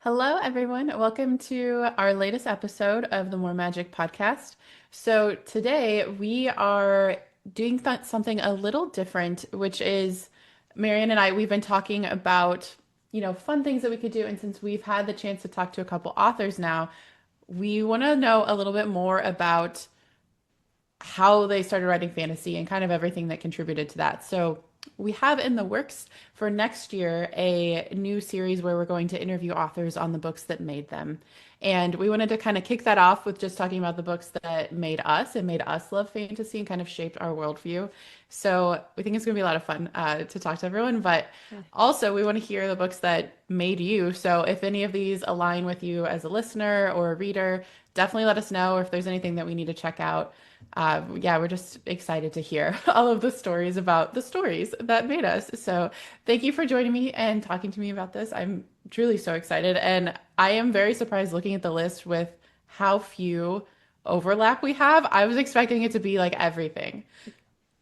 Hello, everyone. Welcome to our latest episode of the More Magic podcast. So, today we are doing something a little different, which is Marianne and I, we've been talking about, fun things that we could do. And since we've had the chance to talk to a couple authors now, we want to know a little bit more about how they started writing fantasy and kind of everything that contributed to that. So we have in the works for next year a new series where we're going to interview authors on the books that made them. And we wanted to kind of kick that off with just talking about the books that made us and made us love fantasy and kind of shaped our worldview. So we think it's going to be a lot of fun to talk to everyone, but also we want to hear the books that made you. So if any of these align with you as a listener or a reader, definitely let us know if there's anything that we need to check out. Yeah, we're just excited to hear all of the stories about the stories that made us. So thank you for joining me and talking to me about this. I'm truly so excited. And I am very surprised looking at the list with how few overlap we have. I was expecting it to be like everything.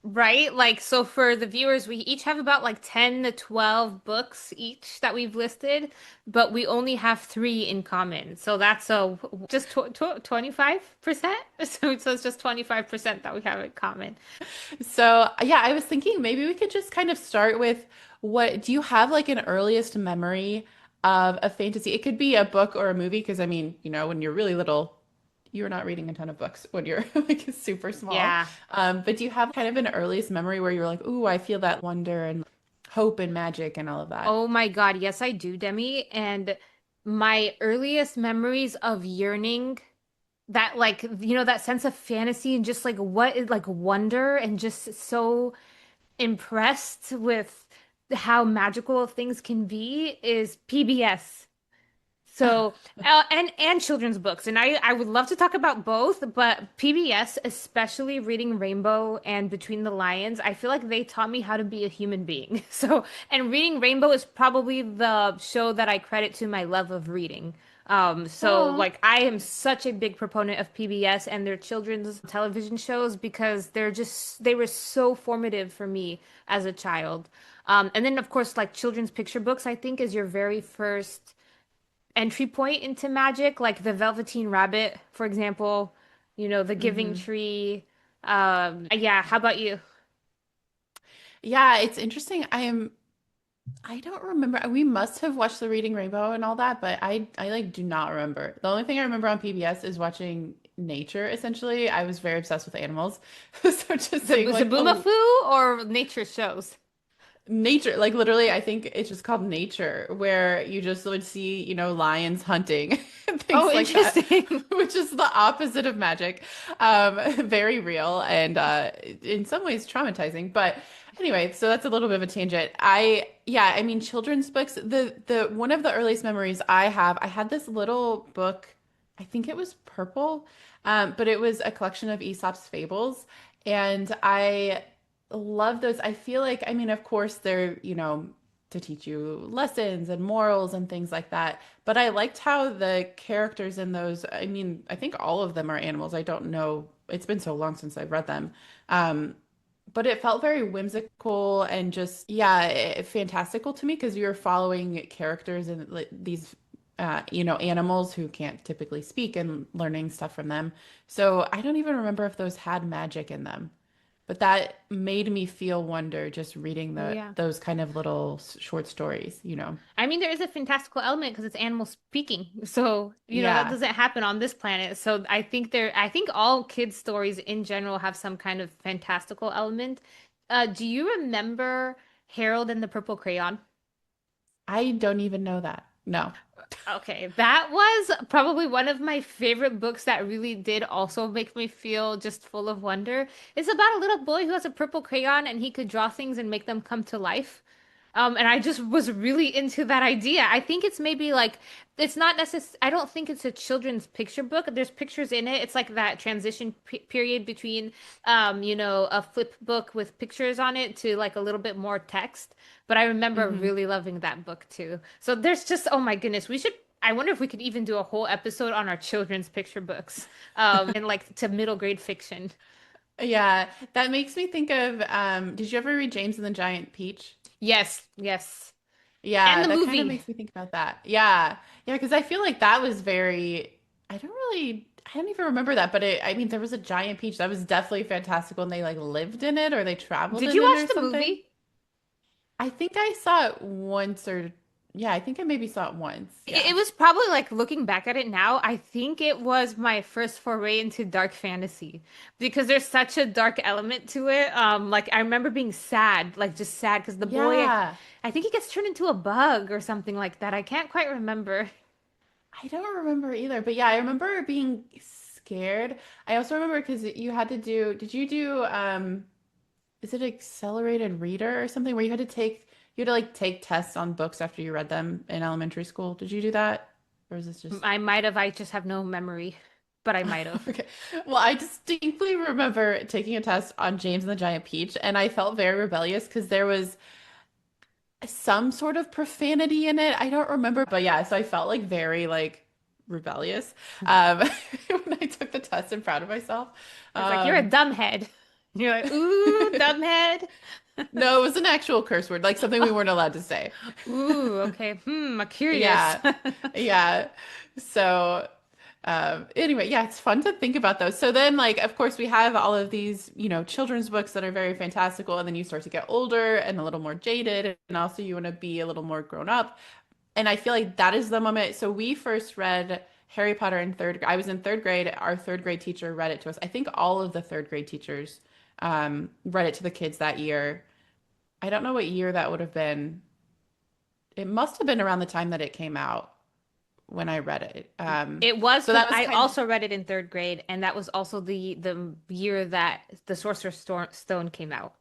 Right? Like, so for the viewers, we each have about like 10 to 12 books each that we've listed, but we only have three in common. So that's just tw 25%. So it's just 25% that we have in common. So yeah, I was thinking maybe we could just kind of start with what do you have like an earliest memory of a fantasy? It could be a book or a movie, because I mean, when you're really little, you're not reading a ton of books when you're like super small. Yeah. But do you have kind of an earliest memory where you're like, ooh, I feel that wonder and hope and magic and all of that? Oh my God. Yes, I do, Demi. And my earliest memories of yearning, that like, that sense of fantasy and just like what is like wonder and just so impressed with how magical things can be is PBS. So, and children's books. And I would love to talk about both, but PBS, especially reading Rainbow and Between the Lions, I feel like they taught me how to be a human being. So, and reading Rainbow is probably the show that I credit to my love of reading. So Oh, like I am such a big proponent of PBS and their children's television shows because they were so formative for me as a child. And then of course like children's picture books I think is your very first entry point into magic, like the Velveteen Rabbit, for example, the Giving hmm. Tree. Yeah, how about you? Yeah, it's interesting. I don't remember. We must have watched the Reading Rainbow and all that, but I like do not remember. The only thing I remember on PBS is watching nature, essentially. I was very obsessed with animals. So just seeing like the Zabumafoo or nature shows? nature, like literally, I think it's just called nature, where you just would see, lions hunting and Oh, things like that, interesting. which is the opposite of magic. Very real and in some ways traumatizing. But anyway, so that's a little bit of a tangent. Yeah, I mean, children's books, the one of the earliest memories I had this little book, I think it was purple, but it was a collection of Aesop's fables. And I love those. I feel like, I mean, of course, they're, to teach you lessons and morals and things like that. But I liked how the characters in those, I mean, I think all of them are animals. I don't know. It's been so long since I've read them. Um, but it felt very whimsical and just, yeah, fantastical to me because you're following characters and like, these, animals who can't typically speak and learning stuff from them. So I don't even remember if those had magic in them. But that made me feel wonder just reading Oh the yeah. those kind of little short stories. I mean, there is a fantastical element because it's animals speaking. So, that Yeah. doesn't happen on this planet. So I think all kids' stories in general have some kind of fantastical element. Do you remember Harold and the Purple Crayon? I don't even know that. No. Okay, that was probably one of my favorite books that really did also make me feel just full of wonder. It's about a little boy who has a purple crayon and he could draw things and make them come to life. And I just was really into that idea. I think it's maybe like it's not necessary. I don't think it's a children's picture book. There's pictures in it. It's like that transition period between, a flip book with pictures on it to like a little bit more text. But I remember Hmm. really loving that book too. So there's just, oh my goodness, we should. I wonder if we could even do a whole episode on our children's picture books, and like to middle grade fiction. Yeah, that makes me think of did you ever read James and the Giant Peach? Yes, yes. And Yeah, the that kind of movie. makes me think about that. Yeah. Yeah, because I feel like that was very, I don't even remember that, but I mean, there was a giant peach that was definitely fantastical and they like lived in it or they traveled Did in you it watch or the something. movie? I think I saw it once or, yeah, I think I maybe saw it once. It Yeah. was probably like looking back at it now, I think it was my first foray into dark fantasy because there's such a dark element to it. Like I remember being sad, like just sad because the boy, Yeah. I think he gets turned into a bug or something like that. I can't quite remember. I don't remember either, but yeah, I remember being scared. I also remember because you had to do, did you do, is it accelerated reader or something where you had to like take tests on books after you read them in elementary school? Did you do that? Or is this just, I might have, I just have no memory, but I might have. okay. Well, I distinctly remember taking a test on James and the Giant Peach, and I felt very rebellious because there was some sort of profanity in it. I don't remember, but yeah, so I felt like very like rebellious when I took the test and proud of myself. It's like you're a Um, dumbhead. You're like, ooh, dumbhead. no, it was an actual curse word, like something we weren't allowed to say. Ooh, okay. I'm curious. Yeah, yeah. So, anyway, yeah, it's fun to think about those. So then, like, of course, we have all of these, children's books that are very fantastical, and then you start to get older and a little more jaded, and also you want to be a little more grown up. And I feel like that is the moment. So we first read Harry Potter in third. I was in third grade. Our third grade teacher read it to us. I think all of the third grade teachers read it to the kids that year. I don't know what year that would have been. It must have been around the time that it came out when I read it. It was So because that was I kind of also read it in third grade, and that was also the year that the Stone came out.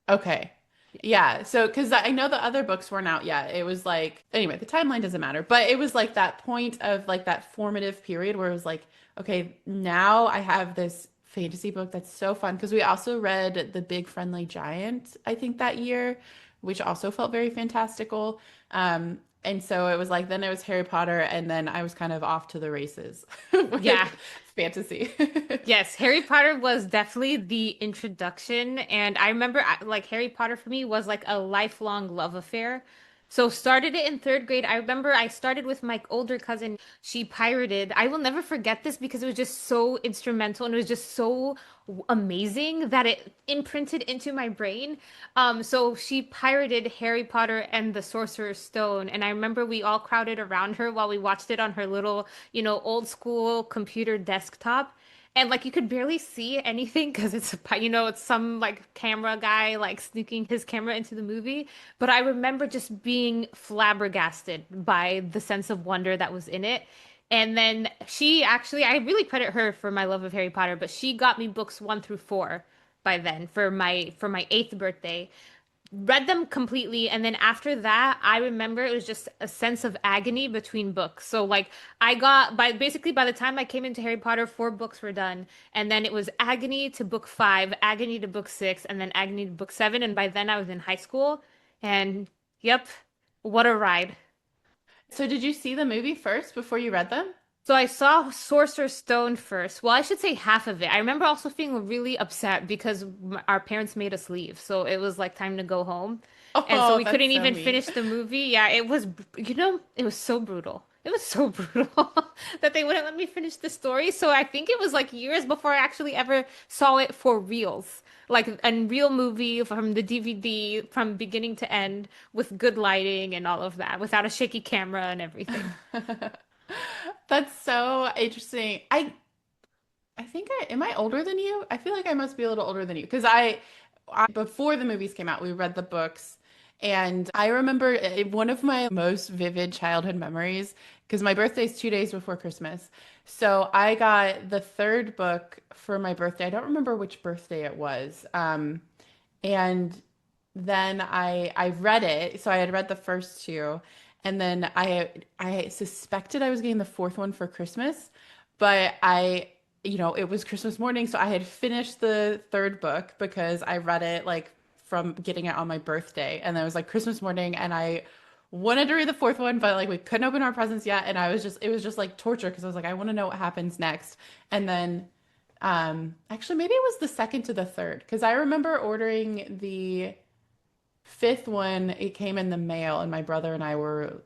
okay. Yeah. So, because I know the other books weren't out yet. It was like, anyway, the timeline doesn't matter, but it was like that point of like that formative period where it was like, okay, now I have this fantasy book that's so fun. Because we also read The Big Friendly Giant, I think that year, which also felt very fantastical. And so it was like, then it was Harry Potter, and then I was kind of off to the races Yeah. with fantasy. Yes, Harry Potter was definitely the introduction, and I remember like Harry Potter for me was like a lifelong love affair. So started it in third grade. I remember I started with my older cousin. She pirated. I will never forget this because it was just so instrumental and it was just so amazing that it imprinted into my brain. So she pirated Harry Potter and the Sorcerer's Stone, and I remember we all crowded around her while we watched it on her little, old school computer desktop. And like you could barely see anything because it's some like camera guy like sneaking his camera into the movie. But I remember just being flabbergasted by the sense of wonder that was in it. And then I really credit her for my love of Harry Potter, but she got me books 1 through 4 by then for my eighth birthday, read them completely, and then after that I remember it was just a sense of agony between books. So like I got by the time I came into Harry Potter, 4 books were done, and then it was agony to book 5, agony to book 6, and then agony to book 7, and by then I was in high school. And yep, what a ride. So did you see the movie first before you read them? So I saw Sorcerer's Stone first. Well, I should say half of it. I remember also feeling really upset because our parents made us leave. So it was like time to go home. And so Oh, we that's couldn't so even mean. finish the movie. Yeah, it was so brutal. It was so brutal that they wouldn't let me finish the story. So I think it was like years before I actually ever saw it for reals. Like a real movie from the DVD from beginning to end with good lighting and all of that, without a shaky camera and everything. That's so interesting. I think am I older than you? I feel like I must be a little older than you because I before the movies came out, we read the books, and I remember one of my most vivid childhood memories because my birthday is 2 days before Christmas. So I got the third book for my birthday. I don't remember which birthday it was. And then I read it. So I had read the first two, and then I suspected I was getting the fourth one for Christmas, but it was Christmas morning, so I had finished the third book because I read it like from getting it on my birthday, and then it was like Christmas morning, and I wanted to read the fourth one, but like we couldn't open our presents yet, and it was just like torture because I was like, I want to know what happens next, and then actually maybe it was the second to the third because I remember ordering the fifth one, it came in the mail, and my brother and I were,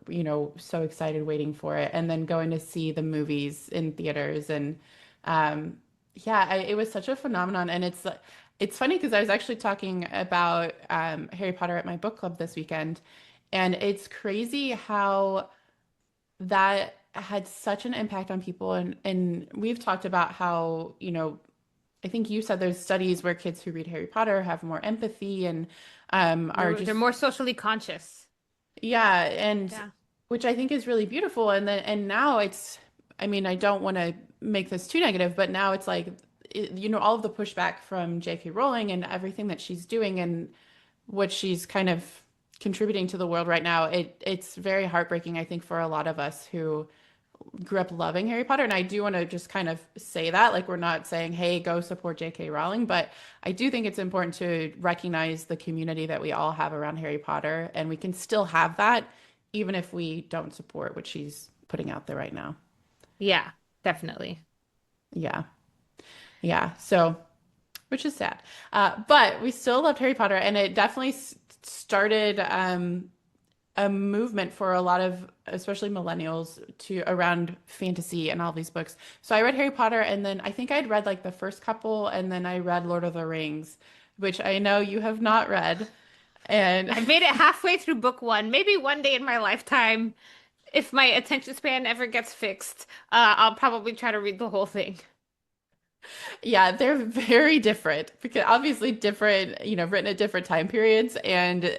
so excited waiting for it, and then going to see the movies in theaters, and um, yeah, it was such a phenomenon, and it's funny because I was actually talking about Harry Potter at my book club this weekend, and it's crazy how that had such an impact on people, and we've talked about how, I think you said there's studies where kids who read Harry Potter have more empathy and are They're just more socially conscious. yeah, and Yeah. which I think is really beautiful. And now it's, I mean, I don't want to make this too negative, but now it's like, all of the pushback from J.K. Rowling and everything that she's doing and what she's kind of contributing to the world right now. It's very heartbreaking, I think, for a lot of us who grew up loving Harry Potter. And I do want to just kind of say that, like, we're not saying, hey, go support J.K. Rowling, but I do think it's important to recognize the community that we all have around Harry Potter. And we can still have that even if we don't support what she's putting out there right now. Yeah, definitely. Yeah. Yeah. So, which is sad. But we still loved Harry Potter. And it definitely started a movement for a lot of, especially millennials, to around fantasy and all these books. So I read Harry Potter, and then I think I'd read like the first couple, and then I read Lord of the Rings, which I know you have not read. And I've made it halfway through book one. Maybe one day in my lifetime, if my attention span ever gets fixed, I'll probably try to read the whole thing. yeah, they're very different because obviously different, written at different time periods. And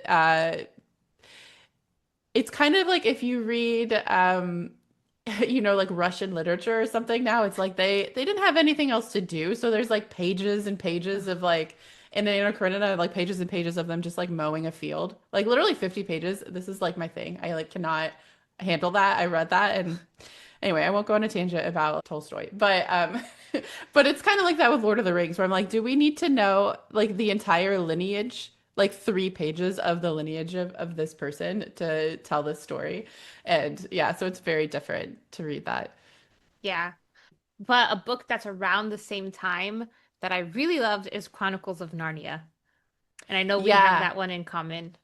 it's kind of like if you read like Russian literature or something now, it's like they didn't have anything else to do. So there's like pages and pages of like in the Anna Karenina, like pages and pages of them just like mowing a field. Like literally 50 pages. This is like my thing. I like cannot handle that. I read that, and anyway, I won't go on a tangent about Tolstoy, but but it's kind of like that with Lord of the Rings, where I'm like, do we need to know like the entire lineage, like 3 pages of the lineage of this person to tell this story? And yeah, so it's very different to read that. Yeah. But a book that's around the same time that I really loved is Chronicles of Narnia. And I know we have Yeah. that one in common.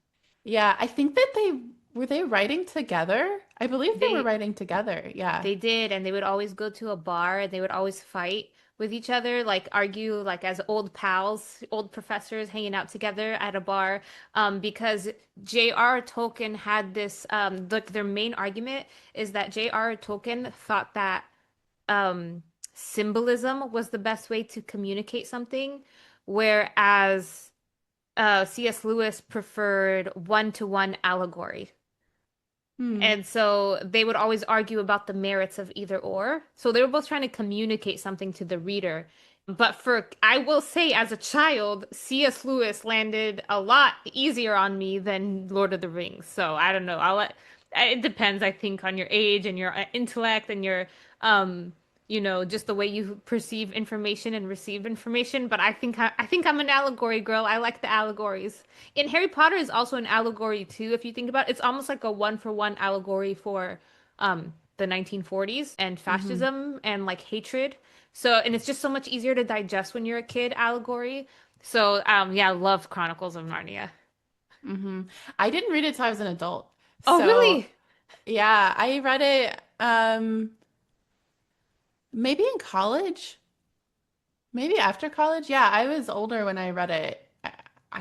Yeah, I think that they writing together? I believe they were They writing together. Yeah. They did, and they would always go to a bar and they would always fight with each other, like argue like as old pals, old professors hanging out together at a bar. Because J.R. Tolkien had this like their main argument is that J.R. Tolkien thought that um symbolism was the best way to communicate something, whereas C.S. Lewis preferred one-to-one allegory. Hmm. And so they would always argue about the merits of either or. So they were both trying to communicate something to the reader. But I will say, as a child, C.S. Lewis landed a lot easier on me than Lord of the Rings. So I don't know. It depends, I think, on your age and your intellect and your, um, just the way you perceive information and receive information. But I think I'm an allegory girl. I like the allegories. And Harry Potter is also an allegory too, if you think about it. It's almost like a one-for-one allegory for the 1940s and Hmm. fascism and like hatred. So, and it's just so much easier to digest when you're a kid, allegory. So, yeah, I love Chronicles of Narnia. Hmm. I didn't read it till I was an adult. Oh, So, really? yeah, I read it maybe in college. Maybe after college. Yeah, I was older when I read it.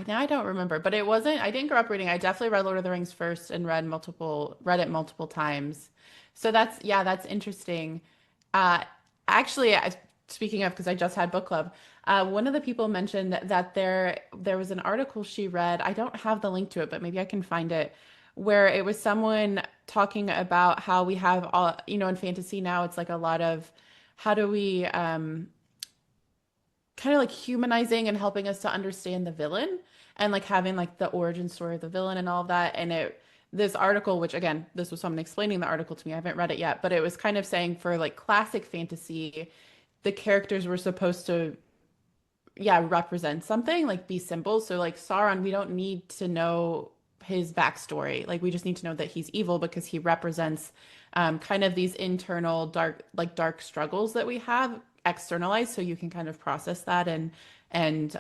Now I don't remember, but it wasn't, I didn't grow up reading. I definitely read Lord of the Rings first and read it multiple times. So yeah, that's interesting. Uh, actually, speaking of, because I just had book club, one of the people mentioned that there was an article she read. I don't have the link to it, but maybe I can find it, where it was someone talking about how we have all, in fantasy now, it's like a lot of how do we kind of like humanizing and helping us to understand the villain and like having like the origin story of the villain and all of that. And this article, which again, this was someone explaining the article to me. I haven't read it yet, but it was kind of saying for like classic fantasy, the characters were supposed to, yeah, represent something, like be symbols. So like Sauron, we don't need to know his backstory. Like we just need to know that he's evil because he represents kind of these internal dark struggles that we have externalized, so you can kind of process that and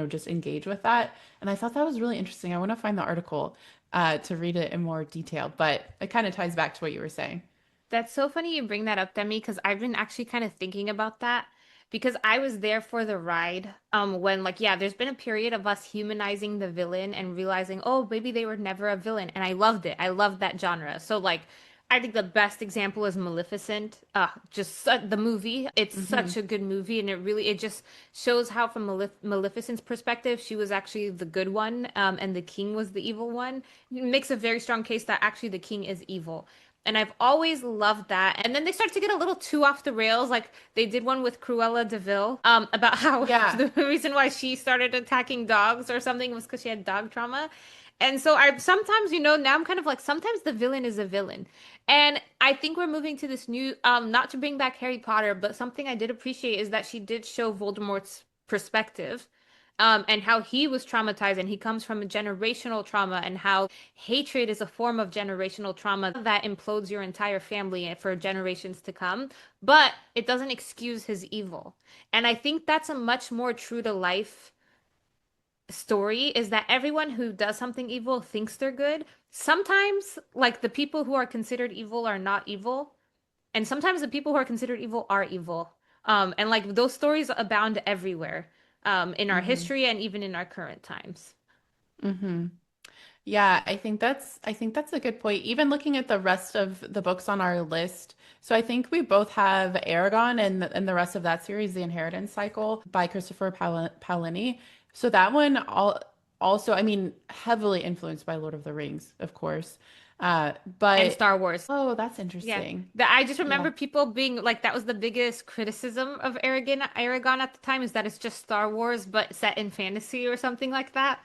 just engage with that. And I thought that was really interesting. I want to find the article to read it in more detail, but it kind of ties back to what you were saying. That's so funny you bring that up, Demi, because I've been actually kind of thinking about that because I was there for the ride. When like yeah, there's been a period of us humanizing the villain and realizing, oh, maybe they were never a villain, and I loved it. I loved that genre. So like, I think the best example is Maleficent. The movie. It's Hmm. such a good movie, and it just shows how from Maleficent's perspective, she was actually the good one, and the king was the evil one. It makes a very strong case that actually the king is evil. And I've always loved that. And then they start to get a little too off the rails. Like they did one with Cruella de Vil, about how Yeah. the reason why she started attacking dogs or something was because she had dog trauma. And so I sometimes, now I'm kind of like sometimes the villain is a villain. And I think we're moving to this new, not to bring back Harry Potter, but something I did appreciate is that she did show Voldemort's perspective, and how he was traumatized and he comes from a generational trauma, and how hatred is a form of generational trauma that implodes your entire family for generations to come, but it doesn't excuse his evil. And I think that's a much more true to life story, is that everyone who does something evil thinks they're good. Sometimes, like the people who are considered evil are not evil, and sometimes the people who are considered evil are evil. And like those stories abound everywhere, in our Hmm. history and even in our current times. Hmm. Yeah, I think that's a good point. Even looking at the rest of the books on our list, so I think we both have Aragon and the rest of that series, The Inheritance Cycle by Christopher Paolini. So that one also, I mean, heavily influenced by Lord of the Rings, of course. And But Star Wars. oh, that's Yeah. interesting. I just Yeah. remember people being like, that was the biggest criticism of Aragon at the time, is that it's just Star Wars but set in fantasy or something like that.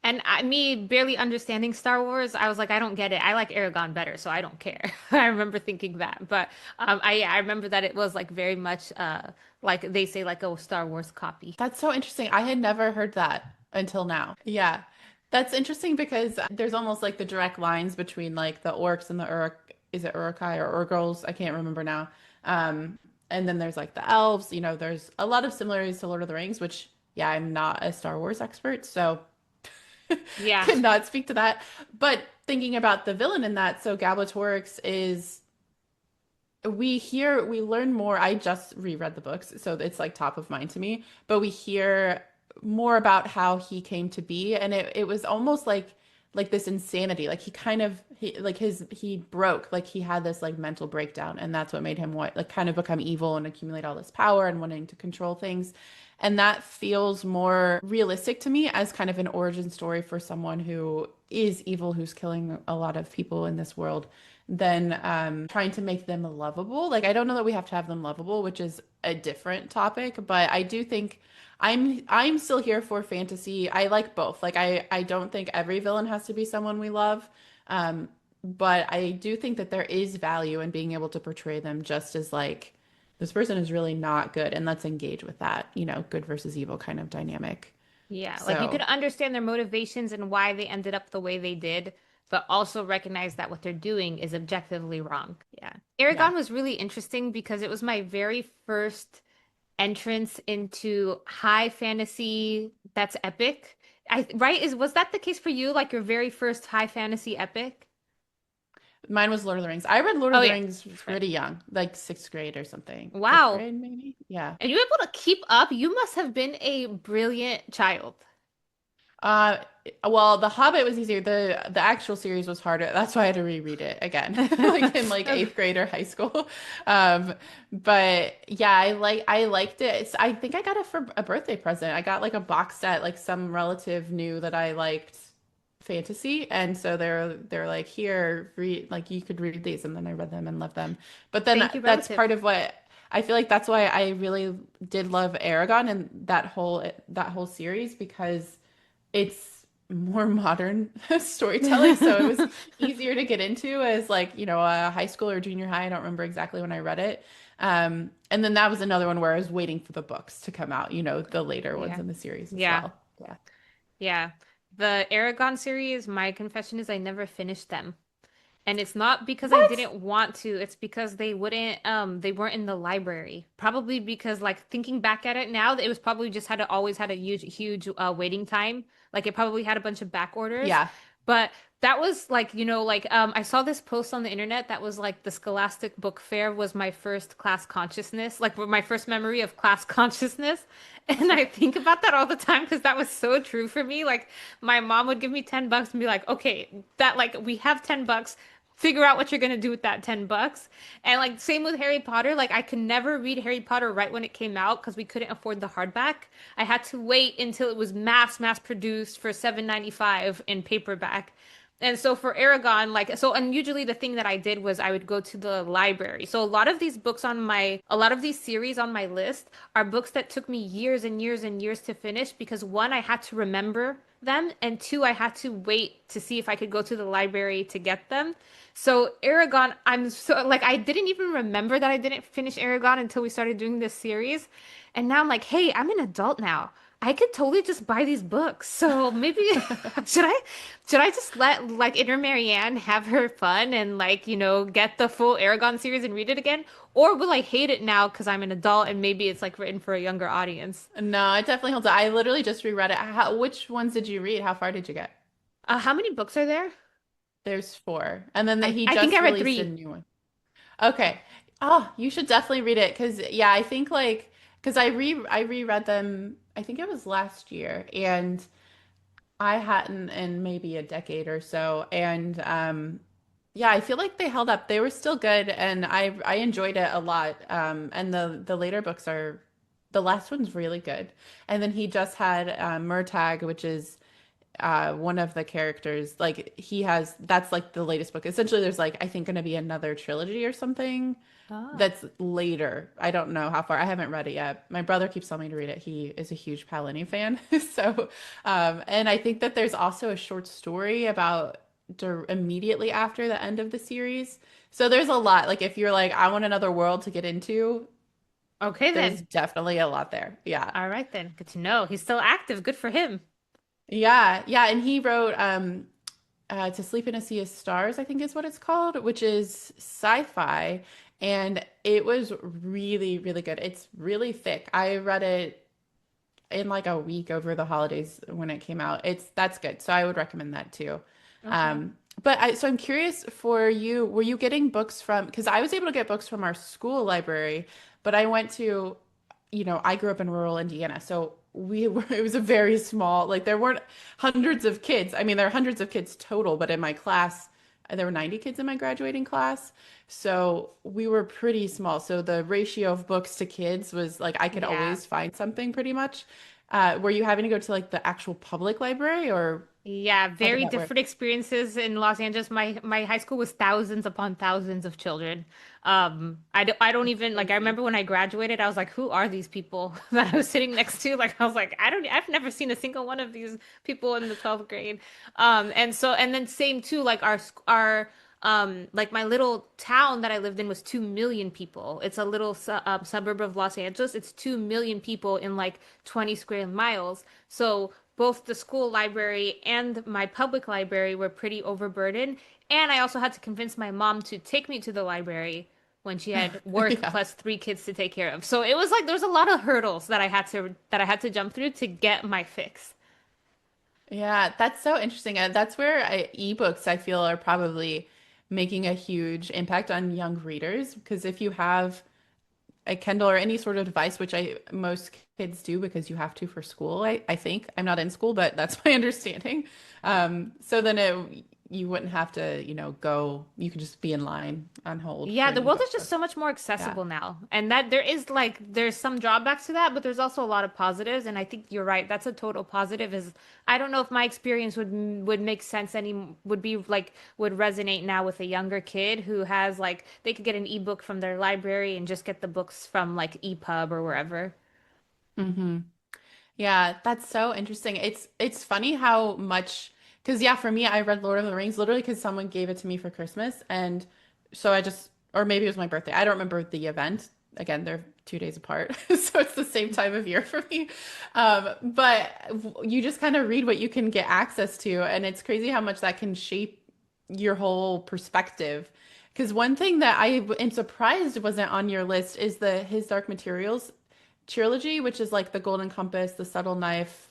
And me barely understanding Star Wars, I was like, I don't get it. I like Aragon better, so I don't care. I remember thinking that, but I remember that it was like very much like they say like a Star Wars copy. That's so interesting. I had never heard that until now. Yeah. That's interesting because there's almost like the direct lines between like the orcs and the is it Urukai or Urgals? I can't remember now. Um, and then there's like the elves, there's a lot of similarities to Lord of the Rings, which yeah, I'm not a Star Wars expert, so Yeah. could not speak to that. But thinking about the villain in that, so Galbatorix is we learn more. I just reread the books, so it's like top of mind to me, but we hear more about how he came to be, and it was almost like this insanity. Like he kind of he broke, like he had this like mental breakdown, and that's what made him what like kind of become evil and accumulate all this power and wanting to control things. And that feels more realistic to me as kind of an origin story for someone who is evil, who's killing a lot of people in this world, than trying to make them lovable. Like I don't know that we have to have them lovable, which is a different topic, but I do think I'm still here for fantasy. I like both. Like I don't think every villain has to be someone we love. But I do think that there is value in being able to portray them just as like this person is really not good, and let's engage with that, good versus evil kind of dynamic. Yeah, like you could So, understand their motivations and why they ended up the way they did, but also recognize that what they're doing is objectively wrong. Yeah. yeah. Aragon was really interesting because it was my very first entrance into high fantasy that's epic. Right? Was that the case for you? Like your very first high fantasy epic? Mine was Lord of the Rings. I read Lord Oh of the yeah. Rings Right. pretty young, like sixth grade or something. Fifth Wow. grade, maybe? Yeah. And you were able to keep up? You must have been a brilliant child. Uh, well, The Hobbit was easier. The actual series was harder. That's why I had to reread it again, like in like eighth grade or high school. Um, but yeah, I liked it. I think I got it for a birthday present. I got like a box set. Like some relative knew that I liked fantasy, and so they're like, here, read, like you could read these, and then I read them and loved them. But then Thank you, that's relative. part of what I feel like that's why I really did love Aragon and that whole series because it's more modern storytelling. So it was easier to get into as like, a high school or junior high. I don't remember exactly when I read it. And then that was another one where I was waiting for the books to come out, the later ones Yeah. in the series as Yeah. well. Yeah. Yeah. The Aragon series, my confession is I never finished them. And it's not because I What? didn't want to, it's because they weren't in the library. Probably because like thinking back at it now, it was probably just had always had a huge waiting time. Like it probably had a bunch of back orders. Yeah. But that was like, I saw this post on the internet that was like the Scholastic Book Fair was my first class consciousness, like my first memory of class consciousness. And I think about that all the time because that was so true for me. Like my mom would give me $10 and be like, okay, that like we have $10, figure out what you're gonna do with that $10. And like same with Harry Potter, like I could never read Harry Potter right when it came out because we couldn't afford the hardback. I had to wait until it was mass produced for 7.95 in paperback. And so for Aragon, like so, and usually the thing that I did was I would go to the library. So a lot of these series on my list are books that took me years and years and years to finish because one, I had to remember them, and two, I had to wait to see if I could go to the library to get them. So Aragon, I'm so like I didn't even remember that I didn't finish Aragon until we started doing this series. And now I'm like, hey, I'm an adult now. I could totally just buy these books. So maybe should I should I just let like inner Marianne have her fun and like, get the full Aragon series and read it again? Or will I hate it now because I'm an adult and maybe it's like written for a younger audience? No, it definitely holds up. I literally just reread it. Which ones did you read? How far did you get? How many books are there? There's four. And then he I think I just read released a three. new one. Okay. Oh, you should definitely read it because yeah, I think like because I reread them. I think it was last year, and I hadn't in maybe a decade or so. And yeah, I feel like they held up. They were still good, and I enjoyed it a lot. And the later books are the last one's really good. And then he just had Murtagh, which is one of the characters. Like he has that's like the latest book. Essentially, there's like I think going to be another trilogy or something Oh. that's later. I don't know how far. I haven't read it yet. My brother keeps telling me to read it. He is a huge Palini fan. So, and I think that there's also a short story about immediately after the end of the series. So there's a lot. Like if you're like, I want another world to get into, Okay there's then. definitely a lot there. Yeah. All right then. Good to know. He's still active. Good for him. Yeah. Yeah. And he wrote To Sleep in a Sea of Stars, I think is what it's called, which is sci-fi. And it was really, really good. It's really thick. I read it in like a week over the holidays when it came out. That's good. So I would recommend that too. Okay. So I'm curious for you, were you getting books from, because I was able to get books from our school library, but I went to, I grew up in rural Indiana. So it was a very small, like there weren't hundreds of kids. I mean, there are hundreds of kids total, but in my class, there were 90 kids in my graduating class. So we were pretty small. So the ratio of books to kids was like I could Yeah. always find something pretty much. Were you having to go to like the actual public library or Yeah, how did very that work? different experiences in Los Angeles. My high school was thousands upon thousands of children. I don't even like I Crazy. remember when I graduated, I was like, who are these people that I was sitting next to? Like I was like, I've never seen a single one of these people in the 12th grade. And then same too, like our like my little town that I lived in was 2 million people. It's a little suburb of Los Angeles. It's 2 million people in like 20 square miles. So both the school library and my public library were pretty overburdened. And I also had to convince my mom to take me to the library when she had work Yeah. plus 3 kids to take care of. So it was like there was a lot of hurdles that I had to jump through to get my fix. Yeah, that's so interesting. And that's where ebooks I feel are probably making a huge impact on young readers because if you have a Kindle or any sort of device, which most kids do because you have to for school, I think. I'm not in school, but that's my understanding. So then you wouldn't have to, go, you could just be in line on hold for Yeah, an the world is ebook. just so much more Yeah. accessible now. And that there's some drawbacks to that, but there's also a lot of positives. And I think you're right. That's a total positive is I don't know if my experience would make sense would be like would resonate now with a younger kid who has like they could get an ebook from their library and just get the books from like EPUB or wherever. hmm Yeah, that's so interesting. It's funny how much because yeah, for me, I read Lord of the Rings literally because someone gave it to me for Christmas, and so I just or maybe it was my birthday. I don't remember the event. Again, they're 2 days apart, so it's the same time of year for me. But you just kind of read what you can get access to, and it's crazy how much that can shape. your whole perspective. Because one thing that am surprised wasn't on your list is the His Dark Materials trilogy, which is like the Golden Compass, the Subtle Knife,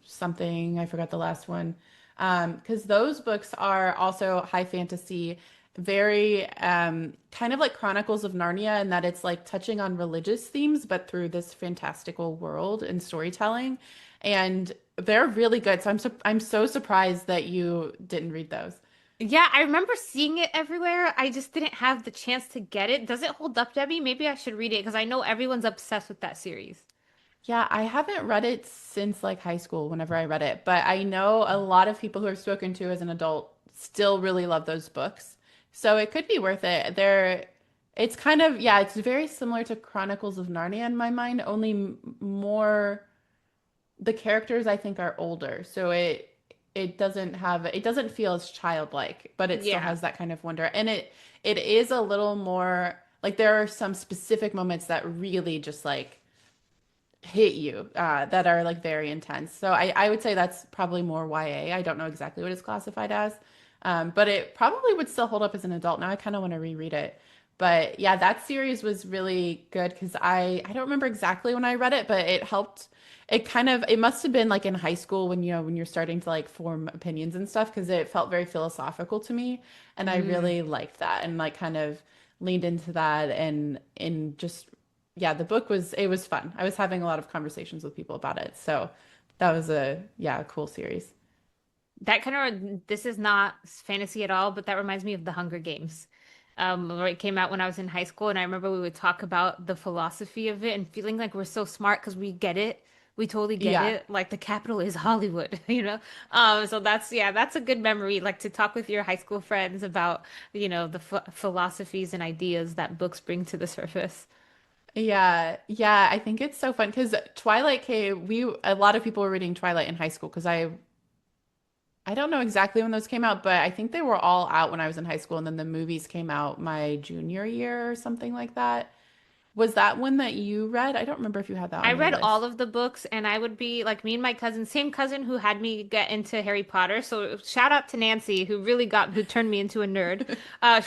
something, I forgot the last one. Because those books are also high fantasy, very kind of like Chronicles of Narnia, in that it's like touching on religious themes, but through this fantastical world and storytelling. And they're really good. So I'm so surprised that you didn't read those. Yeah, I remember seeing it everywhere. I just didn't have the chance to get it. Does it hold up, Debbie? Maybe I should read it because I know everyone's obsessed with that series. Yeah, I haven't read it since like high school whenever I read it, but I know a lot of people who I've spoken to as an adult still really love those books. So it could be worth it. It's kind of, yeah, it's very similar to Chronicles of Narnia in my mind, only more the characters I think are older. So it doesn't feel as childlike, but it still Yeah. has that kind of wonder. And it is a little more like there are some specific moments that really just like hit you that are like very intense. So I would say that's probably more YA. I don't know exactly what it's classified as, but it probably would still hold up as an adult. Now I kind of want to reread it. But yeah, that series was really good because I don't remember exactly when I read it, but it helped. It must have been like in high school when when you're starting to like form opinions and stuff because it felt very philosophical to me, and I Mm. really liked that and like kind of leaned into that and just yeah, the book was it was fun. I was having a lot of conversations with people about it. So that was a cool series. That kind of, this is not fantasy at all, but that reminds me of the Hunger Games. Where it came out when I was in high school, and I remember we would talk about the philosophy of it and feeling like we're so smart because we get it. We totally get Yeah. it. Like the capital is Hollywood, you know? So that's, yeah, that's a good memory. Like to talk with your high school friends about, the philosophies and ideas that books bring to the surface. Yeah. Yeah, I think it's so fun because Twilight came we a lot of people were reading Twilight in high school because I don't know exactly when those came out, but I think they were all out when I was in high school and then the movies came out my junior year or something like that. Was that one that you read? I don't remember if you had that I on your read all list. of the books, and I would be like me and my cousin, same cousin who had me get into Harry Potter. So shout out to Nancy, who turned me into a nerd.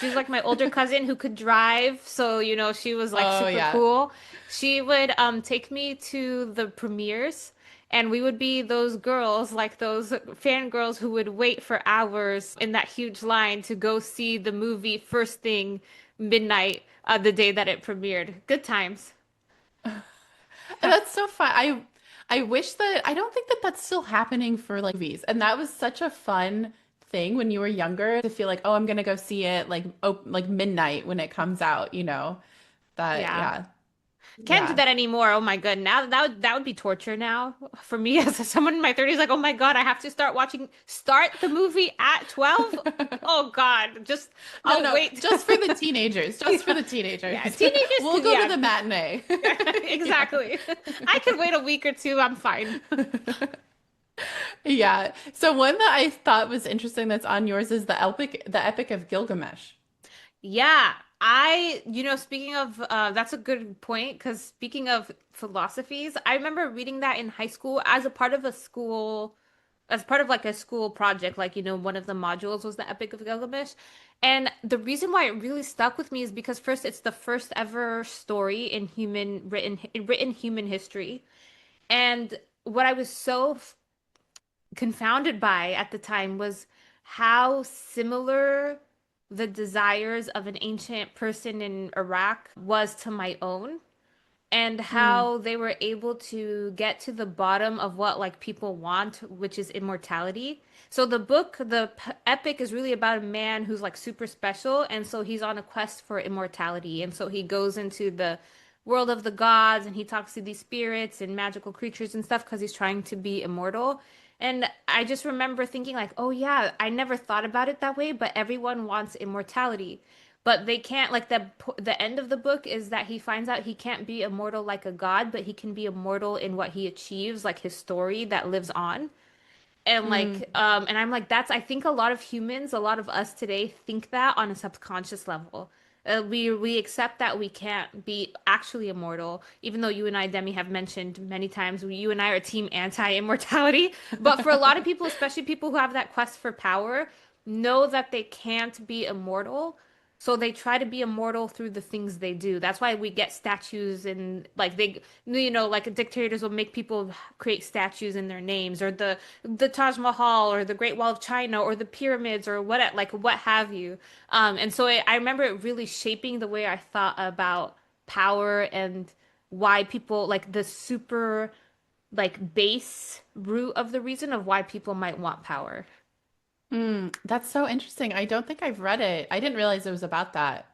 She's like my older cousin who could drive, so she was like Oh super yeah. cool. She would take me to the premieres, and we would be those girls, like those fangirls who would wait for hours in that huge line to go see the movie first thing midnight, the day that it premiered. Good times. That's so fun. I wish that I don't think that that's still happening for like movies. And that was such a fun thing when you were younger to feel like, oh, I'm gonna go see it like midnight when it comes out, you know. That Yeah. yeah. Can't do Yeah. that anymore. Oh my God. Now that would be torture now for me as someone in my 30s. Like, oh my God, I have to start the movie at 12. Oh God, No, I'll no, wait. just for the teenagers. Just for Yeah. the Yeah. teenagers. Teenagers We'll can, go to yeah. the matinee. Yeah. Exactly. I can wait a week or two. I'm fine. Yeah. So one that I thought was interesting that's on yours is the Epic of Gilgamesh. Yeah, speaking of, that's a good point because speaking of philosophies, I remember reading that in high school as part of like a school project, like, one of the modules was the Epic of Gilgamesh. And the reason why it really stuck with me is because first, it's the first ever story in written human history. And what I was so confounded by at the time was how similar the desires of an ancient person in Iraq was to my own, and Mm, how they were able to get to the bottom of what like people want, which is immortality. So the epic is really about a man who's like super special, and so he's on a quest for immortality, and so he goes into the world of the gods and he talks to these spirits and magical creatures and stuff because he's trying to be immortal. And I just remember thinking like, oh yeah, I never thought about it that way, but everyone wants immortality. But they can't, like, the end of the book is that he finds out he can't be immortal like a god, but he can be immortal in what he achieves, like his story that lives on. And mm, and I'm like, that's, I think a lot of humans, a lot of us today think that on a subconscious level. We accept that we can't be actually immortal, even though you and I, Demi, have mentioned many times you and I are team anti-immortality. But for a lot of people, especially people who have that quest for power, know that they can't be immortal. So they try to be immortal through the things they do. That's why we get statues and like like dictators will make people create statues in their names, or the Taj Mahal or the Great Wall of China or the pyramids or what have you. And so I remember it really shaping the way I thought about power and why people like the super like base root of the reason of why people might want power. That's so interesting. I don't think I've read it. I didn't realize it was about that.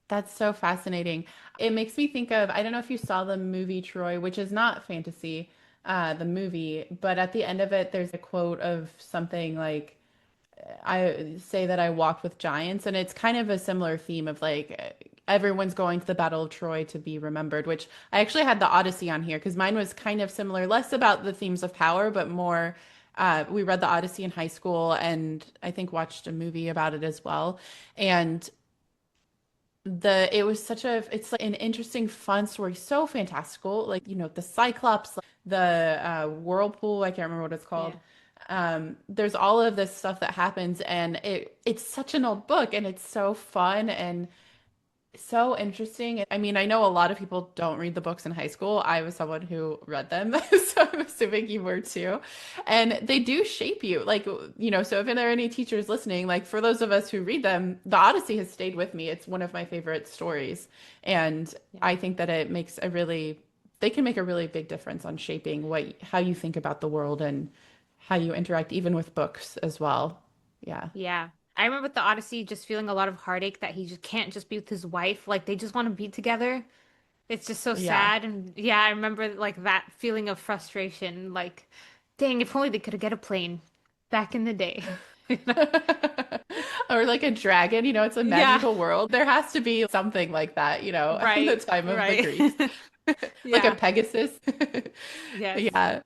That's so fascinating. It makes me think of, I don't know if you saw the movie Troy, which is not fantasy, the movie, but at the end of it, there's a quote of something like, I say that I walked with giants, and it's kind of a similar theme of like everyone's going to the Battle of Troy to be remembered, which I actually had the Odyssey on here because mine was kind of similar, less about the themes of power, but more we read the Odyssey in high school and I think watched a movie about it as well. And it was such a it's like an interesting fun story, so fantastical, like the Cyclops, the whirlpool, I can't remember what it's called. Yeah. There's all of this stuff that happens, and it's such an old book, and it's so fun and so interesting. I mean, I know a lot of people don't read the books in high school. I was someone who read them, so I'm assuming you were too. And they do shape you. Like, so if there are any teachers listening, like for those of us who read them, The Odyssey has stayed with me. It's one of my favorite stories. And Yeah. I think that they can make a really big difference on shaping how you think about the world and how you interact even with books as well. Yeah. Yeah. I remember with the Odyssey just feeling a lot of heartache that he just can't just be with his wife. Like they just want to be together. It's just so Yeah. sad. And yeah, I remember like that feeling of frustration. Like, dang, if only they could get a plane back in the day. You know? Or like a dragon, it's a Yeah. magical world. There has to be something like that, in the Right. time of the Right. Greeks. Like a Yeah. Pegasus. Yes. Yeah.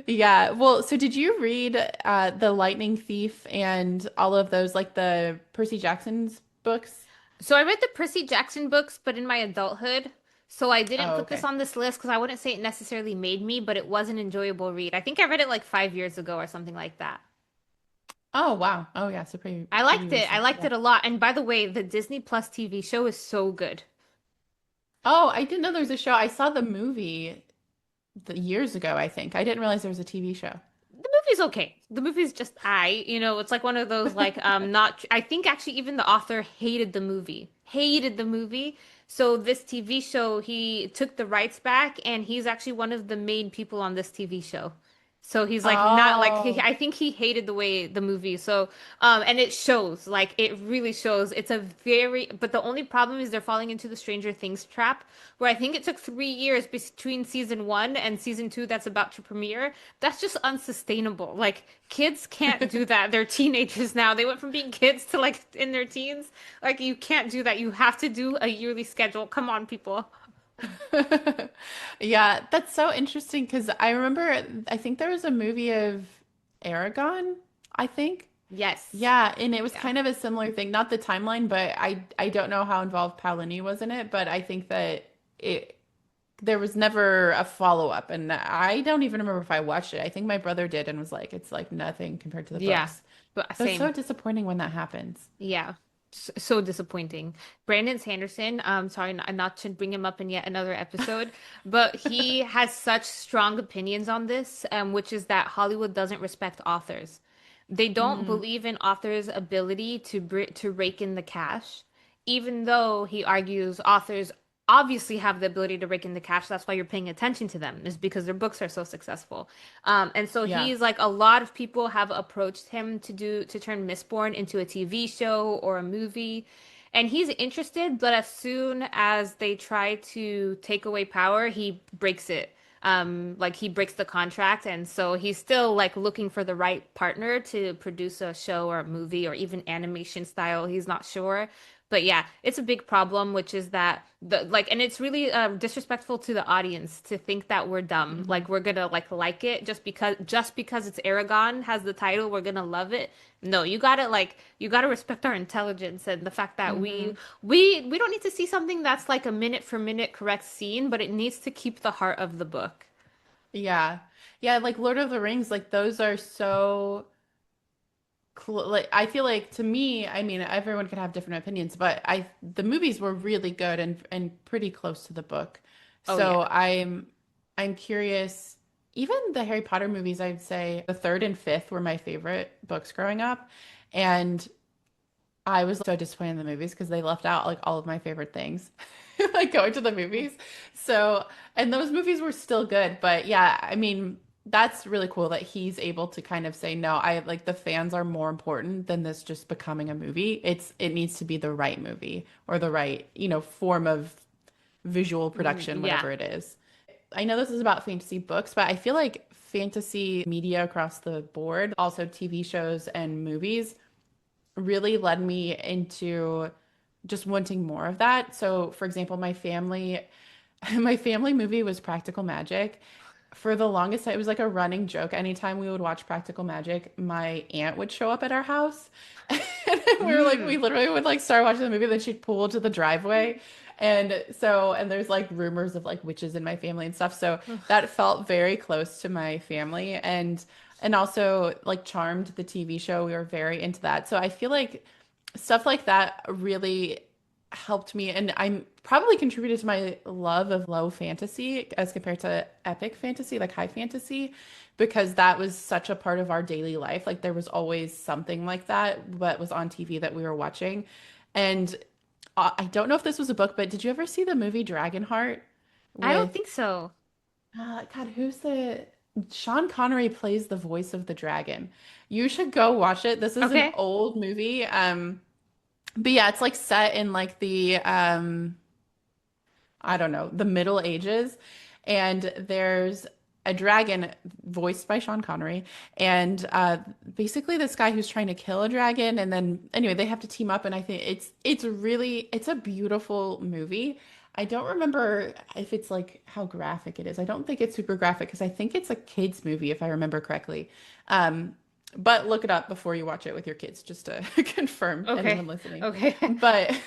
Yeah. Well, so did you read The Lightning Thief and all of those, like the Percy Jackson's books? So I read the Percy Jackson books, but in my adulthood. So I didn't Oh, put this okay. on this list because I wouldn't say it necessarily made me, but it was an enjoyable read. I think I read it like 5 years ago or something like that. Oh, wow. Oh, yeah. So I pretty liked it. I recent. liked Yeah. it a lot. And by the way, the Disney Plus TV show is so good. Oh, I didn't know there was a show. I saw the movie years ago, I think. I didn't realize there was a TV show. The movie's okay. The movie's just it's like one of those like not I think actually even the author hated the movie. Hated the movie. So this TV show, he took the rights back and he's actually one of the main people on this TV show. So he's like not like Oh. I think he hated the way the movie. So and it shows like it really shows. It's a very but the only problem is they're falling into the Stranger Things trap where I think it took 3 years between season one and season two that's about to premiere. That's just unsustainable. Like kids can't do that. They're teenagers now. They went from being kids to like in their teens. Like you can't do that. You have to do a yearly schedule. Come on, people. Yeah, that's so interesting because I remember, I think there was a movie of Aragon, I think. Yes. Yeah, and it was Yeah. kind of a similar thing. Not the timeline, but I don't know how involved Paolini was in it, but I think that it there was never a follow-up, and I don't even remember if I watched it. I think my brother did and was like, it's like nothing compared to the Yeah. books. But So it's so same. disappointing when that happens. Yeah. So disappointing. Brandon Sanderson, sorry not to bring him up in yet another episode, but he has such strong opinions on this, which is that Hollywood doesn't respect authors. They don't Mm, believe in authors' ability to rake in the cash, even though he argues authors obviously have the ability to rake in the cash. That's why you're paying attention to them, is because their books are so successful. And so yeah. he's like a lot of people have approached him to turn Mistborn into a TV show or a movie. And he's interested, but as soon as they try to take away power, he breaks it. Like he breaks the contract, and so he's still like looking for the right partner to produce a show or a movie or even animation style. He's not sure. But yeah, it's a big problem, which is that and it's really disrespectful to the audience to think that we're dumb, Mhm. like we're gonna like it just because it's Aragon has the title, we're gonna love it. No, you gotta respect our intelligence and the fact that we Mhm. we don't need to see something that's like a minute for minute correct scene, but it needs to keep the heart of the book. Yeah. Yeah, like Lord of the Rings, like those are so like I feel like to me, I mean, everyone could have different opinions, but I the movies were really good and pretty close to the book. Oh yeah. So I'm curious. Even the Harry Potter movies, I'd say the third and fifth were my favorite books growing up, and I was so disappointed in the movies because they left out like all of my favorite things, like going to the movies. So, and those movies were still good, but yeah, I mean, that's really cool that he's able to kind of say, no, I like the fans are more important than this just becoming a movie. It needs to be the right movie or the right, form of visual production, Yeah. whatever it is. I know this is about fantasy books, but I feel like fantasy media across the board, also TV shows and movies really led me into just wanting more of that. So, for example, my family, my family movie was Practical Magic. For the longest time, it was like a running joke. Anytime we would watch Practical Magic, my aunt would show up at our house. And we Mm. literally would like start watching the movie, then she'd pull to the driveway. And there's like rumors of like witches in my family and stuff. So that felt very close to my family. And also like Charmed, the TV show, we were very into that. So I feel like stuff like that really helped me, and I'm probably contributed to my love of low fantasy as compared to epic fantasy, like high fantasy, because that was such a part of our daily life. Like there was always something like that that was on TV that we were watching. And I don't know if this was a book, but did you ever see the movie Dragonheart I don't with think so. God, who's the Sean Connery plays the voice of the dragon. You should go watch it. This is an Okay. old movie. But yeah, it's like set in like the I don't know, the Middle Ages. And there's a dragon voiced by Sean Connery. And basically this guy who's trying to kill a dragon. And then anyway, they have to team up. And I think it's a beautiful movie. I don't remember if it's like how graphic it is. I don't think it's super graphic because I think it's a kid's movie if I remember correctly. Um, but look it up before you watch it with your kids just to confirm Okay. anyone listening. Okay. But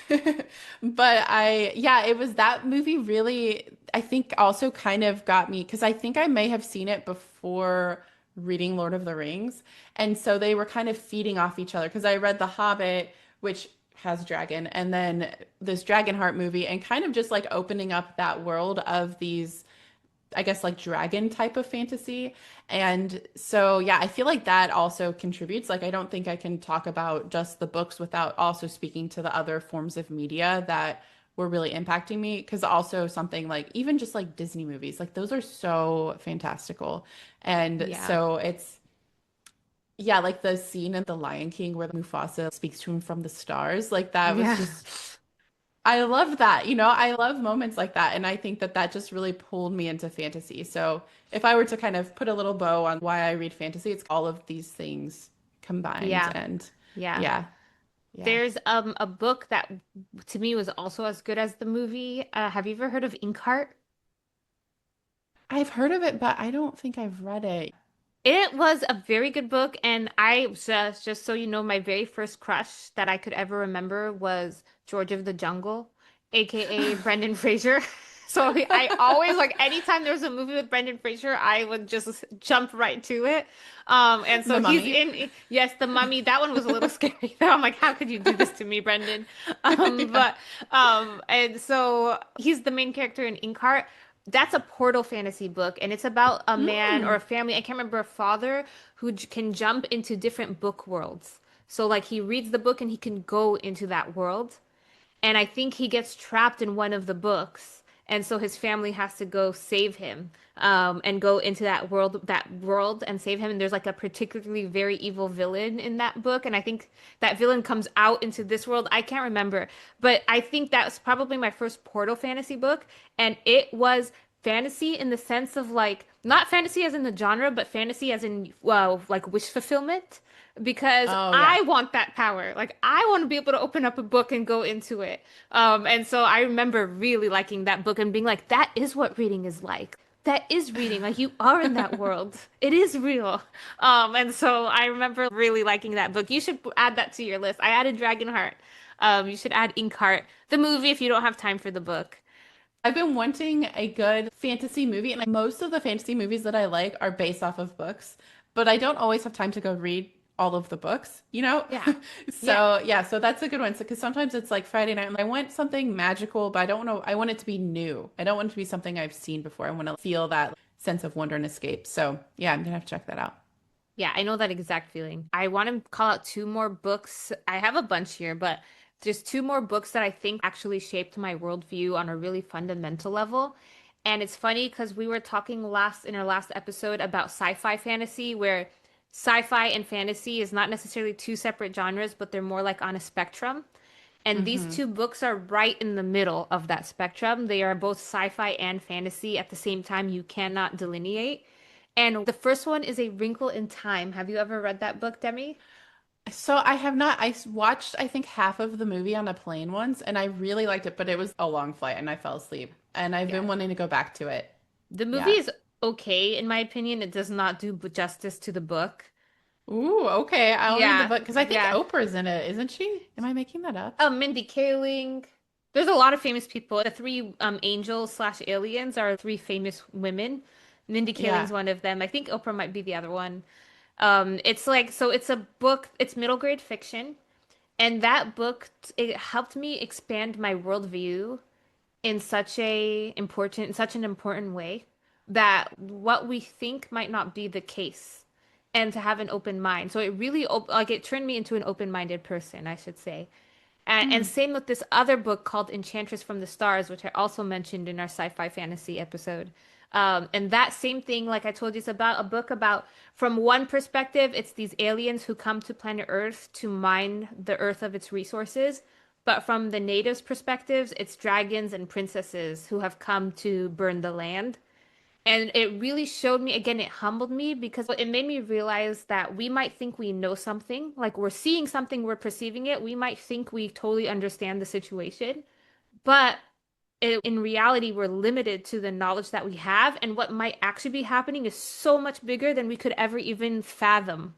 yeah, it was that movie really, I think also kind of got me because I think I may have seen it before reading Lord of the Rings. And so they were kind of feeding off each other because I read The Hobbit, which has dragon, and then this Dragonheart movie, and kind of just like opening up that world of these I guess like dragon type of fantasy. And so, yeah, I feel like that also contributes. Like, I don't think I can talk about just the books without also speaking to the other forms of media that were really impacting me. Because also something like even just like Disney movies, like those are so fantastical. And Yeah. so yeah, like the scene in The Lion King where Mufasa speaks to him from the stars, like that was Yeah. just I love that. I love moments like that. And I think that that just really pulled me into fantasy. So if I were to kind of put a little bow on why I read fantasy, it's all of these things combined. Yeah. And Yeah. yeah, yeah. There's a book that to me was also as good as the movie. Have you ever heard of Inkheart? I've heard of it, but I don't think I've read it. It was a very good book, and I just so you know, my very first crush that I could ever remember was George of the Jungle, aka Brendan Fraser. So I always like anytime there was a movie with Brendan Fraser, I would just jump right to it. And The so he's Mummy. in, yes, The Mummy. That one was a little scary. I'm like, how could you do this to me, Brendan? Yeah. And so he's the main character in Inkheart. That's a portal fantasy book, and it's about a man or a Mm. family. I can't remember a father who can jump into different book worlds. So, like, he reads the book and he can go into that world. And I think he gets trapped in one of the books, and so his family has to go save him, and go into that world and save him. And there's like a particularly very evil villain in that book, and I think that villain comes out into this world. I can't remember, but I think that's probably my first Portal fantasy book, and it was fantasy in the sense of like not fantasy as in the genre, but fantasy as in like wish fulfillment because Oh, yeah. I want that power. Like I want to be able to open up a book and go into it. And so I remember really liking that book and being like, that is what reading is like. That is reading. Like you are in that world. It is real. And so I remember really liking that book. You should add that to your list. I added Dragonheart. You should add Inkheart, the movie if you don't have time for the book. I've been wanting a good fantasy movie, and most of the fantasy movies that I like are based off of books, but I don't always have time to go read all of the books, you know? Yeah. Yeah. So yeah, so that's a good one. So because sometimes it's like Friday night and I want something magical, but I don't know, I want it to be new. I don't want it to be something I've seen before. I want to feel that sense of wonder and escape. So yeah, I'm gonna have to check that out. Yeah, I know that exact feeling. I want to call out two more books. I have a bunch here, but there's two more books that I think actually shaped my worldview on a really fundamental level. And it's funny because we were talking last in our last episode about sci-fi fantasy, where sci-fi and fantasy is not necessarily two separate genres, but they're more like on a spectrum. And these Hmm. two books are right in the middle of that spectrum. They are both sci-fi and fantasy at the same time. You cannot delineate. And the first one is A Wrinkle in Time. Have you ever read that book, Demi? So I have not, watched, I think, half of the movie on a plane once, and I really liked it, but it was a long flight and I fell asleep. And I've Yeah. been wanting to go back to it. The movie Yeah. is okay, in my opinion. It does not do justice to the book. Ooh, okay. I'll read the Yeah, book because I think yeah. Oprah's in it, isn't she? Am I making that up? Mindy Kaling. There's a lot of famous people. The three angels slash aliens are three famous women. Mindy Yeah. Kaling's one of them. I think Oprah might be the other one. It's like so it's a book, it's middle grade fiction, and that book it helped me expand my worldview in such an important way that what we think might not be the case and to have an open mind. So it really like it turned me into an open-minded person, I should say. And Hmm. same with this other book called Enchantress from the Stars, which I also mentioned in our sci-fi fantasy episode. And that same thing, like I told you, it's about a book about, from one perspective, it's these aliens who come to planet Earth to mine the Earth of its resources. But from the natives' perspectives, it's dragons and princesses who have come to burn the land. And it really showed me, again, it humbled me because it made me realize that we might think we know something, like we're seeing something, we're perceiving it. We might think we totally understand the situation, but in reality, we're limited to the knowledge that we have. And what might actually be happening is so much bigger than we could ever even fathom.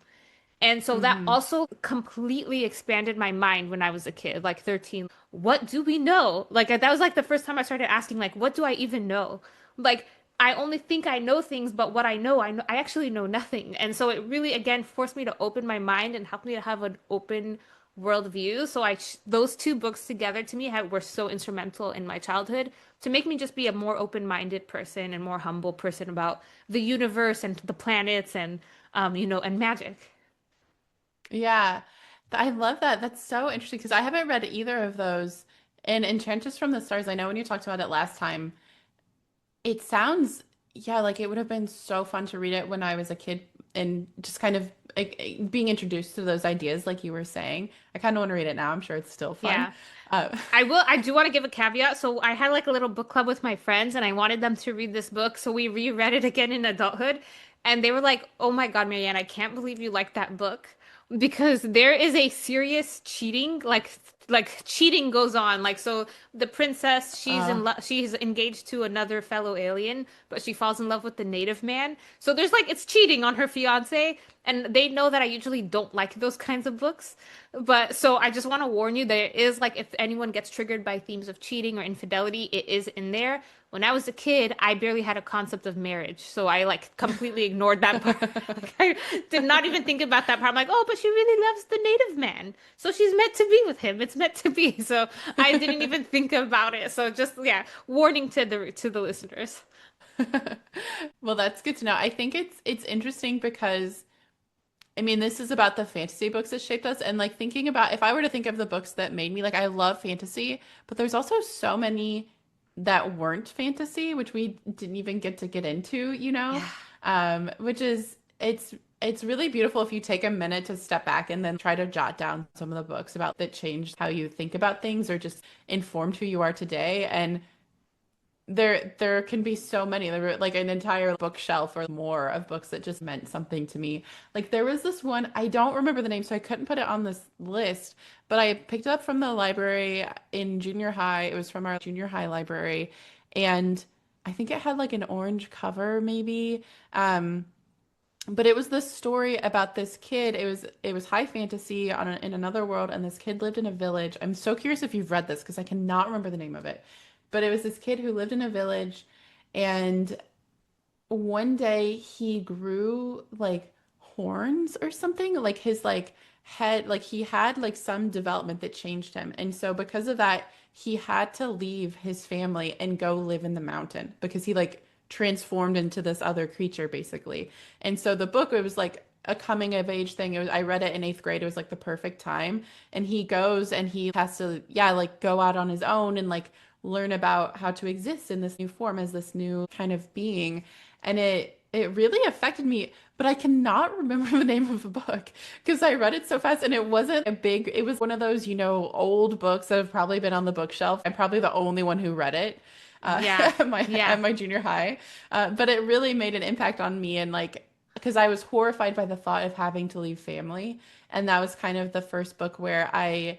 And so that Hmm. also completely expanded my mind when I was a kid, like 13. What do we know? Like that was like the first time I started asking, like, what do I even know? Like I only think I know things, but what I know, I actually know nothing. And so it really, again, forced me to open my mind and helped me to have an open worldview. So those two books together to me were so instrumental in my childhood to make me just be a more open-minded person and more humble person about the universe and the planets and, and magic. Yeah. I love that. That's so interesting because I haven't read either of those. And Enchantress from the Stars, I know when you talked about it last time, it sounds, yeah, like it would have been so fun to read it when I was a kid and just kind of like, being introduced to those ideas, like you were saying. I kind of want to read it now. I'm sure it's still fun. Yeah. Uh, I do want to give a caveat. So I had like a little book club with my friends and I wanted them to read this book. So we reread it again in adulthood. And they were like, "Oh my God, Marianne, I can't believe you like that book." Because there is a serious cheating, like cheating goes on. Like so the princess, uh, she's engaged to another fellow alien, but she falls in love with the native man. So there's like it's cheating on her fiance, and they know that I usually don't like those kinds of books. But so I just want to warn you, there is like if anyone gets triggered by themes of cheating or infidelity, it is in there. When I was a kid, I barely had a concept of marriage, so I like completely ignored that part. Like, I did not even think about that part. I'm like, oh, but she really loves the native man, so she's meant to be with him. It's meant to be. So I didn't even think about it. So just yeah, warning to the listeners. well, that's good to know. I think it's interesting because I mean, this is about the fantasy books that shaped us. And like thinking about if I were to think of the books that made me like, I love fantasy, but there's also so many that weren't fantasy, which we didn't even get into, you know? Yeah. Which is it's really beautiful if you take a minute to step back and then try to jot down some of the books about that changed how you think about things or just informed who you are today. And there can be so many. There were like an entire bookshelf or more of books that just meant something to me. Like there was this one, I don't remember the name, so I couldn't put it on this list, but I picked it up from the library in junior high. It was from our junior high library, and I think it had like an orange cover maybe. But it was this story about this kid. It was high fantasy in another world, and this kid lived in a village. I'm so curious if you've read this because I cannot remember the name of it. But it was this kid who lived in a village, and one day he grew like horns or something. Like his like head, like he had like some development that changed him. And so because of that, he had to leave his family and go live in the mountain because he like transformed into this other creature basically. And so the book, it was like a coming of age thing. It was, I read it in eighth grade. It was like the perfect time. And he goes and he has to, yeah, like go out on his own and like learn about how to exist in this new form as this new kind of being. And it really affected me, but I cannot remember the name of the book because I read it so fast and it wasn't a big, it was one of those, old books that have probably been on the bookshelf. I'm probably the only one who read it Yeah. at Yeah. my junior high. But it really made an impact on me and like, because I was horrified by the thought of having to leave family. And that was kind of the first book where I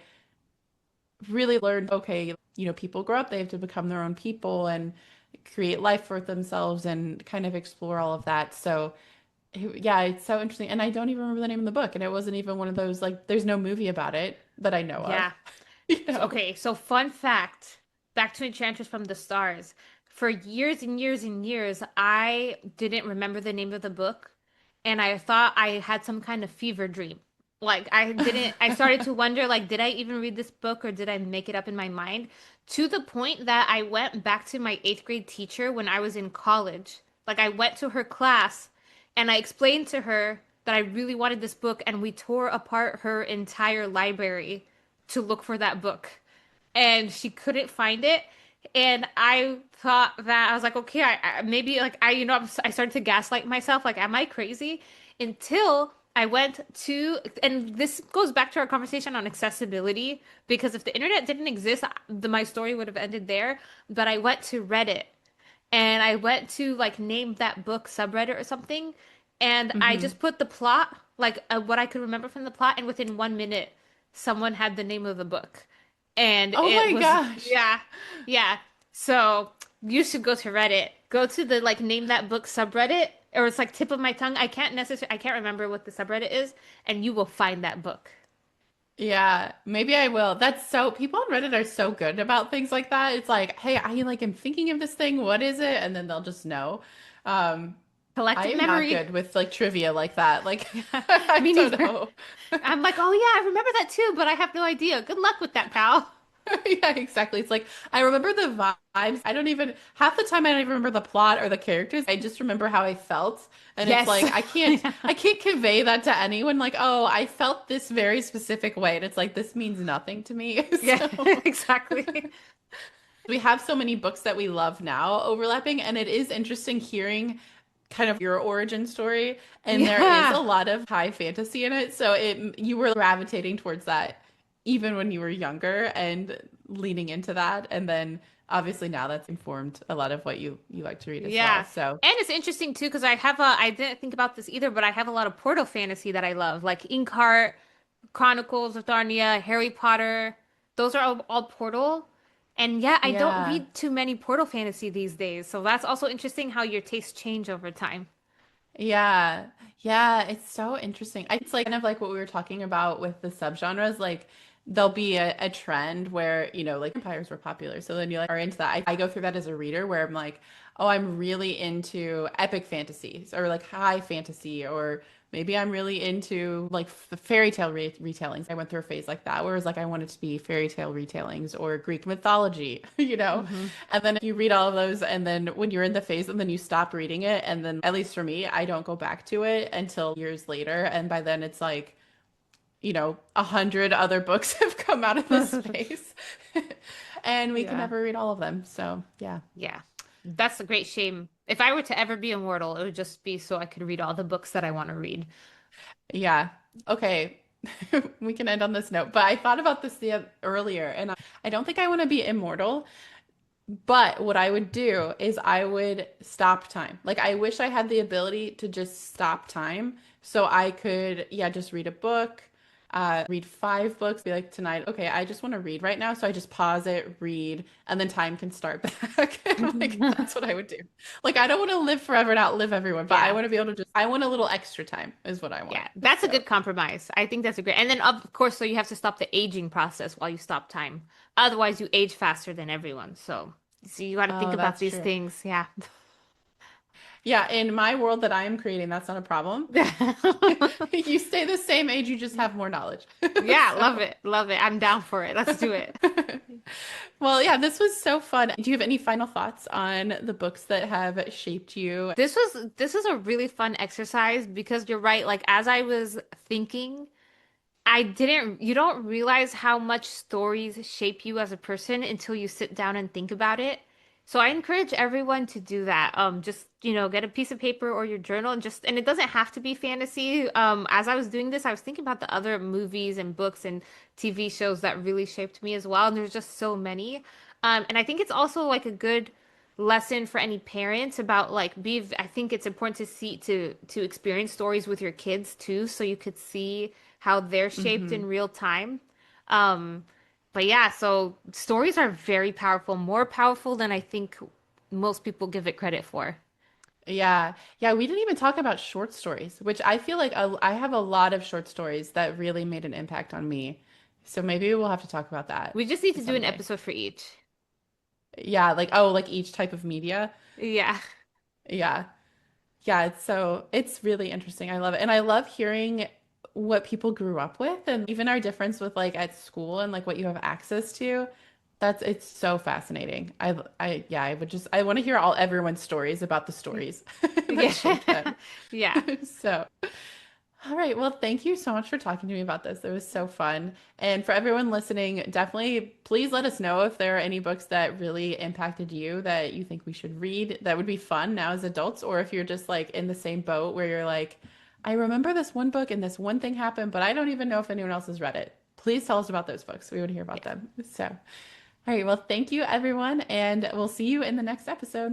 really learned, okay, people grow up, they have to become their own people and create life for themselves and kind of explore all of that. So, yeah, it's so interesting. And I don't even remember the name of the book. And it wasn't even one of those, like, there's no movie about it that I know of, Yeah. you know? Okay, so fun fact, back to Enchantress from the Stars. For years and years and years, I didn't remember the name of the book, and I thought I had some kind of fever dream. Like I started to wonder, like, did I even read this book or did I make it up in my mind? To the point that I went back to my eighth grade teacher when I was in college. Like I went to her class and I explained to her that I really wanted this book, and we tore apart her entire library to look for that book and she couldn't find it. And I thought that I was like, okay, maybe like I started to gaslight myself, like, am I crazy? Until I went to, and this goes back to our conversation on accessibility, because if the internet didn't exist, my story would have ended there. But I went to Reddit and I went to like name that book subreddit or something, and I Hmm. just put the plot, like what I could remember from the plot, and within 1 minute, someone had the name of the book, and Oh it my was gosh. yeah, yeah. So you should go to Reddit, go to the like name that book subreddit, or it's like tip of my tongue. I can't remember what the subreddit is, and you will find that book. Yeah, maybe I will. That's so, people on Reddit are so good about things like that. It's like, hey, I like am thinking of this thing. What is it? And then they'll just know. Um, I Collective am not memory. good with like trivia like that. Like, Yeah, I me don't neither. know. I'm like, oh yeah, I remember that too, but I have no idea. Good luck with that, pal. Yeah, exactly. It's like I remember the vibes. I don't even half the time I don't even remember the plot or the characters. I just remember how I felt. And it's Yes. like I can't convey that to anyone like, "Oh, I felt this very specific way." And it's like this means nothing to me. Yeah, So exactly. we have so many books that we love now overlapping, and it is interesting hearing kind of your origin story. And there is a Yeah. lot of high fantasy in it. So it you were gravitating towards that even when you were younger and leaning into that. And then obviously now that's informed a lot of what you like to read as well. Yeah. So And it's interesting too because I didn't think about this either, but I have a lot of Portal fantasy that I love, like Inkheart, Chronicles of Narnia, Harry Potter. Those are all Portal. And yeah, I don't yeah. read too many Portal fantasy these days. So that's also interesting how your tastes change over time. Yeah. Yeah, it's so interesting. It's like kind of like what we were talking about with the subgenres. Like there'll be a trend where, like vampires were popular. So then you like are into that. I go through that as a reader where I'm like, oh, I'm really into epic fantasies or like high fantasy, or maybe I'm really into like the fairy tale retellings. I went through a phase like that where it was like I wanted to be fairy tale retellings or Greek mythology, you know? Hmm. And then you read all of those, and then when you're in the phase, and then you stop reading it, and then at least for me, I don't go back to it until years later. And by then, it's like 100 other books have come out of this space, and we can Yeah. never read all of them. So yeah, Yeah. That's a great shame. If I were to ever be immortal, it would just be so I could read all the books that I want to read. yeah. Okay, we can end on this note. But I thought about this earlier, and I don't think I want to be immortal. But what I would do is I would stop time. Like I wish I had the ability to just stop time so I could, yeah, just read a book, read 5 books, be like tonight, okay, I just want to read right now. So I just pause it, read, and then time can start back. Like that's what I would do. Like I don't want to live forever and outlive everyone, but I Yeah. want to be able to I want a little extra time is what I want. Yeah. That's a So, good compromise. I think that's a great. And then of course, so you have to stop the aging process while you stop time. Otherwise, you age faster than everyone. So you got to think oh, about that's these true. things. Yeah. Yeah, in my world that I am creating, that's not a problem. You stay the same age, you just have more knowledge. Yeah, love So, it. Love it. I'm down for it. Let's do it. well, yeah, this was so fun. Do you have any final thoughts on the books that have shaped you? This was a really fun exercise because you're right. Like as I was thinking, I didn't, you don't realize how much stories shape you as a person until you sit down and think about it. So I encourage everyone to do that. Just, get a piece of paper or your journal and it doesn't have to be fantasy. As I was doing this, I was thinking about the other movies and books and TV shows that really shaped me as well. And there's just so many. And I think it's also like a good lesson for any parents about I think it's important to to experience stories with your kids too, so you could see how they're shaped in Hmm. real time. Um, but yeah, so stories are very powerful, more powerful than I think most people give it credit for. Yeah. Yeah, we didn't even talk about short stories, which I feel like I have a lot of short stories that really made an impact on me. So maybe we'll have to talk about that We just need to do an someday. episode for each. Yeah, like oh, like each type of media. Yeah. Yeah. Yeah, it's really interesting. I love it. And I love hearing what people grew up with and even our difference with like at school and like what you have access to. It's so fascinating. I would just I want to hear all everyone's stories about the stories that Yeah. shaped them. Yeah. So all right. Well, thank you so much for talking to me about this. It was so fun. And for everyone listening, definitely please let us know if there are any books that really impacted you that you think we should read that would be fun now as adults, or if you're just like in the same boat where you're like, I remember this one book and this one thing happened, but I don't even know if anyone else has read it. Please tell us about those books. We would hear about Yeah. them. So, all right. Well, thank you, everyone, and we'll see you in the next episode.